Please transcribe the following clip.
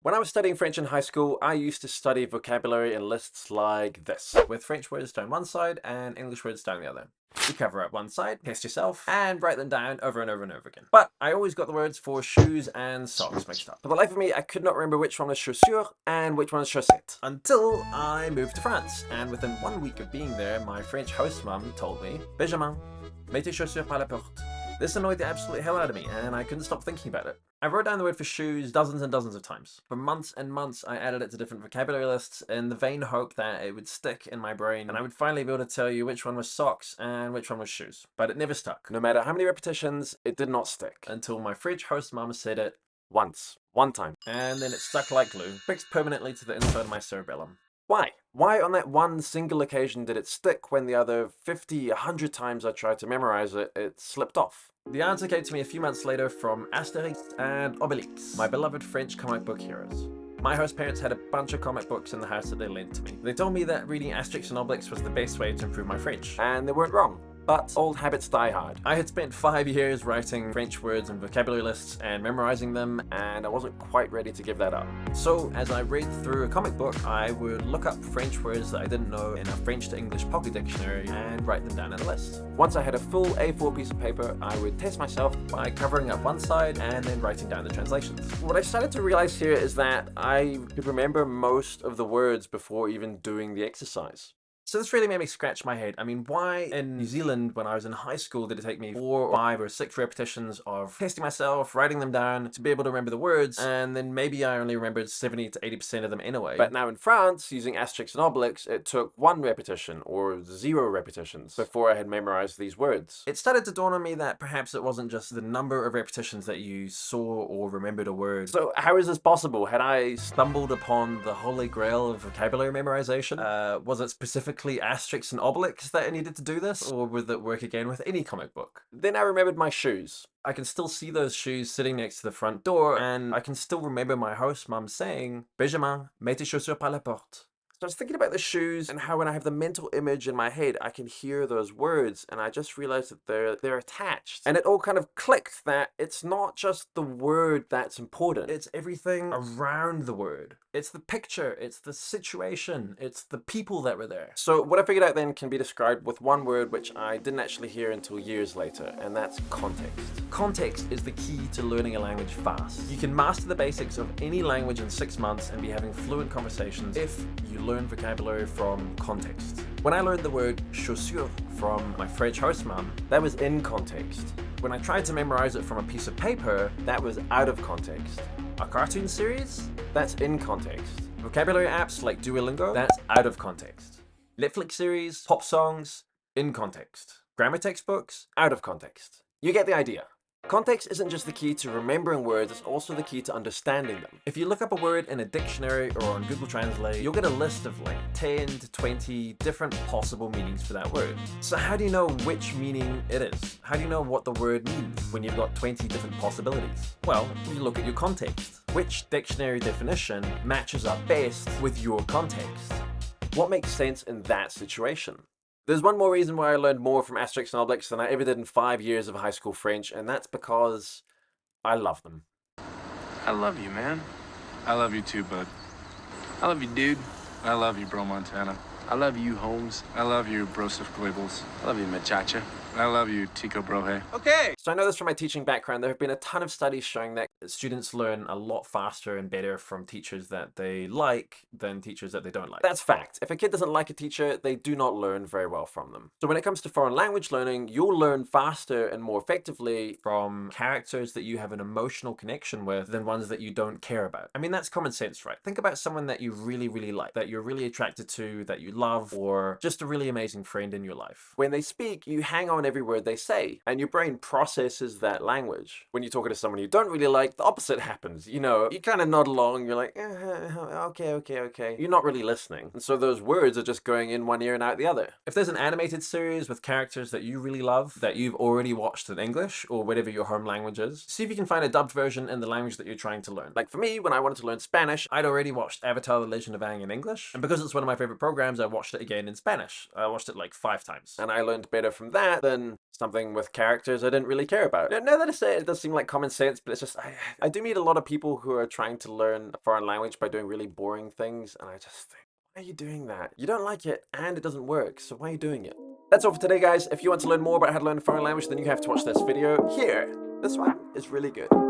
When I was studying French in high school, I used to study vocabulary in lists like this, with French words down one side and English words down the other. You cover up one side, test yourself, and write them down over and over and over again. But I always got the words for shoes and socks mixed up. For the life of me, I could not remember which one was chaussure and which one was chaussette, until I moved to France. And within 1 week of being there, my French host mum told me, Benjamin, mets tes chaussures par la porte. This annoyed the absolute hell out of me, and I couldn't stop thinking about it. I wrote down the word for shoes dozens and dozens of times. For months and months, I added it to different vocabulary lists in the vain hope that it would stick in my brain, and I would finally be able to tell you which one was socks and which one was shoes. But it never stuck. No matter how many repetitions, it did not stick, until my French host mum said it once. One time. And then it stuck like glue, fixed permanently to the inside of my cerebellum. Why? Why on that one single occasion did it stick when the other 50, 100 times I tried to memorize it, it slipped off? The answer came to me a few months later from Asterix and Obelix, my beloved French comic book heroes. My host parents had a bunch of comic books in the house that they lent to me. They told me that reading Asterix and Obelix was the best way to improve my French, and they weren't wrong. But old habits die hard. I had spent 5 years writing French words and vocabulary lists and memorizing them, and I wasn't quite ready to give that up. So as I read through a comic book, I would look up French words that I didn't know in a French to English pocket dictionary and write them down in a list. Once I had a full A4 piece of paper, I would test myself by covering up one side and then writing down the translations. What I started to realize here is that I could remember most of the words before even doing the exercise. So this really made me scratch my head. I mean, why in New Zealand when I was in high school did it take me 4 or 5 or 6 repetitions of testing myself, writing them down to be able to remember the words, and then maybe I only remembered 70 to 80% of them anyway. But now in France, using Asterix and Obelix, it took 1 repetition or 0 repetitions before I had memorized these words. It started to dawn on me that perhaps it wasn't just the number of repetitions that you saw or remembered a word. So how is this possible? Had I stumbled upon the holy grail of vocabulary memorization? Was it specifically Asterix and Obelix that I needed to do this, or would it work again with any comic book? Then I remembered my shoes. I can still see those shoes sitting next to the front door, and I can still remember my host mum saying, Benjamin, mets tes chaussures par la porte. So I was thinking about the shoes and how when I have the mental image in my head, I can hear those words, and I just realized that they're attached. And it all kind of clicked that it's not just the word that's important, it's everything around the word. It's the picture, it's the situation, it's the people that were there. So what I figured out then can be described with one word which I didn't actually hear until years later, and that's context. Context is the key to learning a language fast. You can master the basics of any language in 6 months and be having fluent conversations if you learn vocabulary from context. When I learned the word chaussure from my French host mum, that was in context. When I tried to memorize it from a piece of paper, that was out of context. A cartoon series? That's in context. Vocabulary apps like Duolingo? That's out of context. Netflix series, pop songs? In context. Grammar textbooks? Out of context. You get the idea. Context isn't just the key to remembering words, it's also the key to understanding them. If you look up a word in a dictionary or on Google Translate, you'll get a list of like 10 to 20 different possible meanings for that word. So how do you know which meaning it is? How do you know what the word means when you've got 20 different possibilities? Well, you look at your context. Which dictionary definition matches up best with your context? What makes sense in that situation? There's one more reason why I learned more from Asterix and Obelix than I ever did in 5 years of high school French, and that's because I love them. I love you, man. I love you too, bud. I love you, dude. I love you, bro Montana. I love you, Holmes. I love you, Broseph Goebbels. I love you, Machacha. I love you, Tico Brohe. Okay! So I know this from my teaching background. There have been a ton of studies showing that students learn a lot faster and better from teachers that they like than teachers that they don't like. That's fact. If a kid doesn't like a teacher, they do not learn very well from them. So when it comes to foreign language learning, you'll learn faster and more effectively from characters that you have an emotional connection with than ones that you don't care about. I mean, that's common sense, right? Think about someone that you really, really like, that you're really attracted to, that you love, or just a really amazing friend in your life. When they speak, you hang on every word they say, and your brain processes that language. When you're talking to someone you don't really like, the opposite happens. You know, you kind of nod along, you're like, okay. You're not really listening. And so those words are just going in one ear and out the other. If there's an animated series with characters that you really love, that you've already watched in English, or whatever your home language is, see if you can find a dubbed version in the language that you're trying to learn. Like for me, when I wanted to learn Spanish, I'd already watched Avatar: The Legend of Aang in English, and because it's one of my favorite programs, I watched it again in Spanish. I watched it like 5 times. And I learned better from that than something with characters I didn't really care about. Now that I say it, it does seem like common sense, but it's just, I do meet a lot of people who are trying to learn a foreign language by doing really boring things, and I just think, why are you doing that? You don't like it, and it doesn't work, so why are you doing it? That's all for today, guys. If you want to learn more about how to learn a foreign language, then you have to watch this video here. This one is really good.